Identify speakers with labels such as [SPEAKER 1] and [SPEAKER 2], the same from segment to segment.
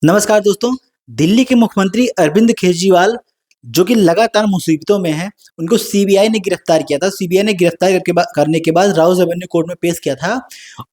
[SPEAKER 1] नमस्कार दोस्तों। दिल्ली के मुख्यमंत्री अरविंद केजरीवाल जो कि लगातार मुसीबतों में हैं, उनको सीबीआई ने गिरफ्तार किया था। सीबीआई ने गिरफ्तार करने के बाद राउज़ एवेन्यू कोर्ट में पेश किया था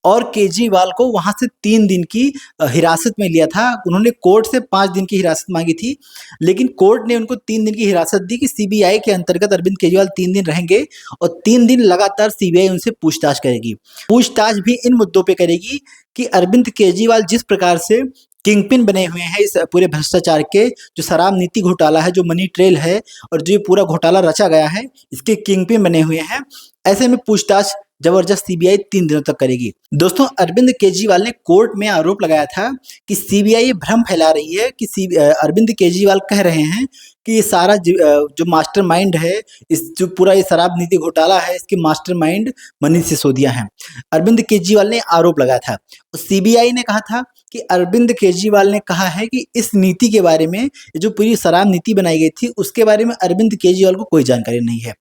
[SPEAKER 1] और केजरीवाल को वहाँ से 3 दिन की हिरासत में लिया था। उन्होंने कोर्ट से 5 दिन की हिरासत माँगी थी, लेकिन कोर्ट ने उनको 3 दिन की हिरासत दी कि सीबीआई के अंतर्गत अरविंद केजरीवाल 3 दिन रहेंगे और 3 दिन लगातार सीबीआई उनसे पूछताछ करेगी। पूछताछ भी इन मुद्दों पे करेगी कि अरविंद केजरीवाल जिस प्रकार से किंगपिन बने हुए हैं इस पूरे भ्रष्टाचार के, जो शराब नीति घोटाला है, जो मनी ट्रेल है और जो ये पूरा घोटाला रचा गया है, इसके किंगपिन बने हुए हैं। ऐसे में पूछताछ जबरदस्त सीबीआई 3 दिनों तक करेगी। दोस्तों, अरविंद केजरीवाल ने कोर्ट में आरोप लगाया था कि सीबीआई ये भ्रम फैला रही है कि अरविंद केजरीवाल कह रहे हैं कि ये सारा जो मास्टरमाइंड है, इस जो पूरा ये शराब नीति घोटाला है, इसके मास्टरमाइंड मनीष सिसोदिया हैं। अरविंद केजरीवाल ने आरोप लगाया था। सीबीआई ने कहा था कि अरविंद केजरीवाल ने कहा है कि इस नीति के बारे में, जो पूरी शराब नीति बनाई गई थी, उसके बारे में अरविंद केजरीवाल को कोई जानकारी नहीं है।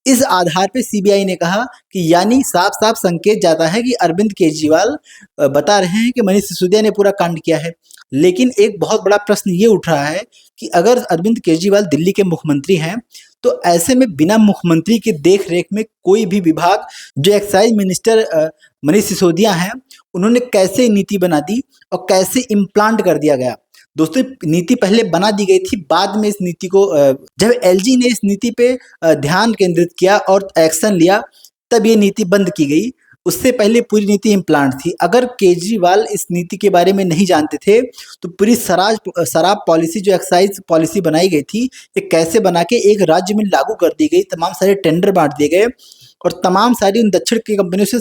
[SPEAKER 1] इस आधार पे सीबीआई ने कहा कि यानी साफ-साफ संकेत जाता है कि अरविंद केजरीवाल बता रहे हैं कि मनीष सिसोदिया ने पूरा कांड किया है। लेकिन एक बहुत बड़ा प्रश्न ये उठ रहा है कि अगर अरविंद केजरीवाल दिल्ली के मुख्यमंत्री हैं, तो ऐसे में बिना मुख्यमंत्री की देख-रेख में कोई भी विभाग, जो एक्साइज मिनिस्टर मनीष सिसोदिया हैं, उन्होंने कैसे नीति बना दी और कैसे इम्प्लांट कर दिया गया। दोस्तों, नीति पहले बना दी गई थी, बाद में इस नीति को जब एलजी ने इस नीति पे ध्यान केंद्रित किया और एक्शन लिया, तब ये नीति बंद की गई। उससे पहले पूरी नीति इम्प्लांट थी। अगर केजरीवाल इस नीति के बारे में नहीं जानते थे, तो पूरी शराब पॉलिसी, जो एक्साइज पॉलिसी बनाई गई थी, ये कैसे बना के एक राज्य में लागू कर दी गई, तमाम सारे टेंडर बाँट दिए गए और तमाम सारी उन दक्षिण की कंपनियों से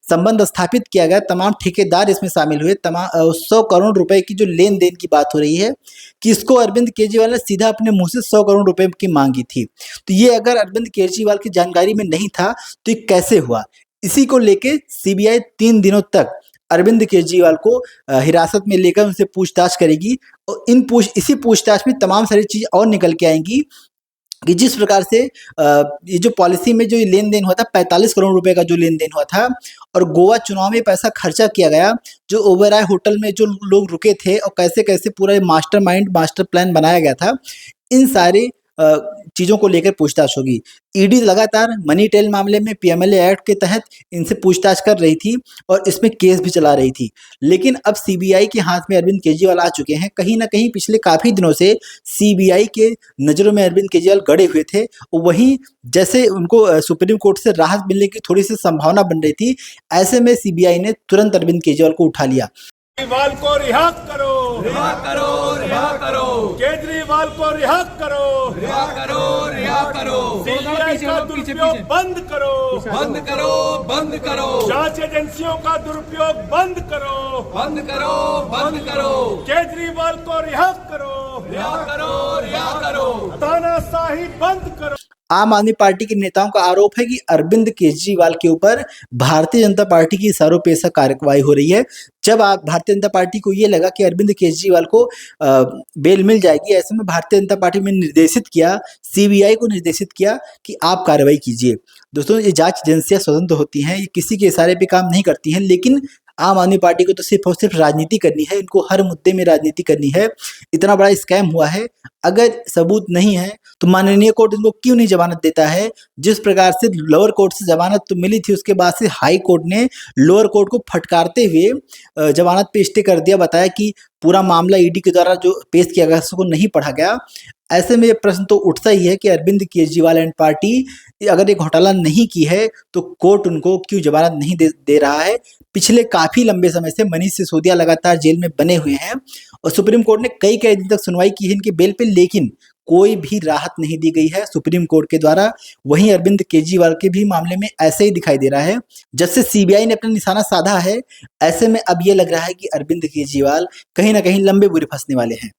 [SPEAKER 1] संबंध स्थापित किया गया। तमाम ठेकेदार इसमें शामिल हुए। 100 करोड़ रुपए की जो लेन-देन की बात हो रही है, कि इसको अरविंद केजरीवाल ने सीधा अपने मुँह से 100 करोड़ रुपए की माँगी थी। तो ये अगर अरविंद केजरीवाल की जानकारी में नहीं था, तो ये कैसे हुआ? इसी को लेके सीबीआई 3 दिनों तक अरविंद केजरीवाल को हिरासत में लेकर उनसे पूछताछ करेगी और इसी पूछताछ में तमाम सारी चीज़ और निकल के आएँगी कि जिस प्रकार से ये जो पॉलिसी में जो ये लेन-देन हुआ था, 45 करोड़ रुपए का जो लेन-देन हुआ था और गोवा चुनाव में पैसा खर्चा किया गया, जो ओबेरॉय होटल में जो लोग रुके थे और कैसे-कैसे पूरा ये मास्टर प्लान बनाया गया था, इन सारे चीज़ों को लेकर पूछताछ होगी। ईडी लगातार मनी ट्रेल मामले में पीएमएलए एक्ट के तहत इनसे पूछताछ कर रही थी और इसमें केस भी चला रही थी। लेकिन अब सीबीआई के हाथ में अरविंद केजरीवाल आ चुके हैं। कहीं न कहीं पिछले काफ़ी दिनों से सीबीआई के नज़रों में अरविंद केजरीवाल गड़े हुए थे। वहीं जैसे उनको सुप्रीम कोर्ट से राहत मिलने की थोड़ी-सी संभावना बन रही थी, ऐसे में सीबीआई ने तुरंत अरविंद केजरीवाल को उठा लिया।
[SPEAKER 2] केजरीवाल को रिहा करो,
[SPEAKER 3] रिहा करो, रिहा करो,
[SPEAKER 2] केजरीवाल को रिहा करो,
[SPEAKER 3] रिहा करो, रिहा करो,
[SPEAKER 2] सीबीआई का दुरुपयोग बंद करो,
[SPEAKER 3] बंद करो, बंद करो,
[SPEAKER 2] जांच एजेंसियों का दुरुपयोग बंद करो,
[SPEAKER 3] बंद करो, बंद करो,
[SPEAKER 2] केजरीवाल को रिहा करो,
[SPEAKER 3] रिहा करो, रिहा करो,
[SPEAKER 2] तानाशाही बंद करो।
[SPEAKER 1] आम आदमी पार्टी के नेताओं का आरोप है कि अरविंद केजरीवाल के ऊपर भारतीय जनता पार्टी की इशारों पे ऐसा कार्रवाई हो रही है। जब भारतीय जनता पार्टी को ये लगा कि अरविंद केजरीवाल को बेल मिल जाएगी, ऐसे में भारतीय जनता पार्टी में निर्देशित किया, सीबीआई को निर्देशित किया कि आप कार्रवाई कीजिए। दोस्तों, ये जांच एजेंसियां स्वतंत्र होती हैं, ये किसी के इशारे पे काम नहीं करती हैं, लेकिन आम आदमी पार्टी को तो सिर्फ और सिर्फ राजनीति करनी है। इनको हर मुद्दे में राजनीति करनी है। इतना बड़ा स्कैम हुआ है, अगर सबूत नहीं है तो माननीय कोर्ट इनको क्यों नहीं जमानत देता है? जिस प्रकार से लोअर कोर्ट से जमानत तो मिली थी, उसके बाद से हाई कोर्ट ने लोअर कोर्ट को फटकारते हुए जमानत पे स्टे कर दिया। बताया कि पूरा मामला ईडी के द्वारा जो पेश किया गया उसको नहीं पढ़ा गया। ऐसे में ये प्रश्न तो उठता ही है कि अरविंद केजरीवाल एंड पार्टी अगर ये घोटाला नहीं की है, तो कोर्ट उनको क्यों जमानत नहीं दे रहा है? पिछले काफ़ी लंबे समय से मनीष सिसोदिया लगातार जेल में बने हुए हैं और सुप्रीम कोर्ट ने कई दिन तक सुनवाई की है इनके बेल पे, लेकिन कोई भी राहत नहीं दी गई है सुप्रीम कोर्ट के द्वारा। वहीं अरविंद केजरीवाल के भी मामले में ऐसे ही दिखाई दे रहा है। जब से सीबीआई ने अपना निशाना साधा है, ऐसे में अब ये लग रहा है कि अरविंद केजरीवाल कहीं न कहीं लंबे बुरे फंसने वाले हैं।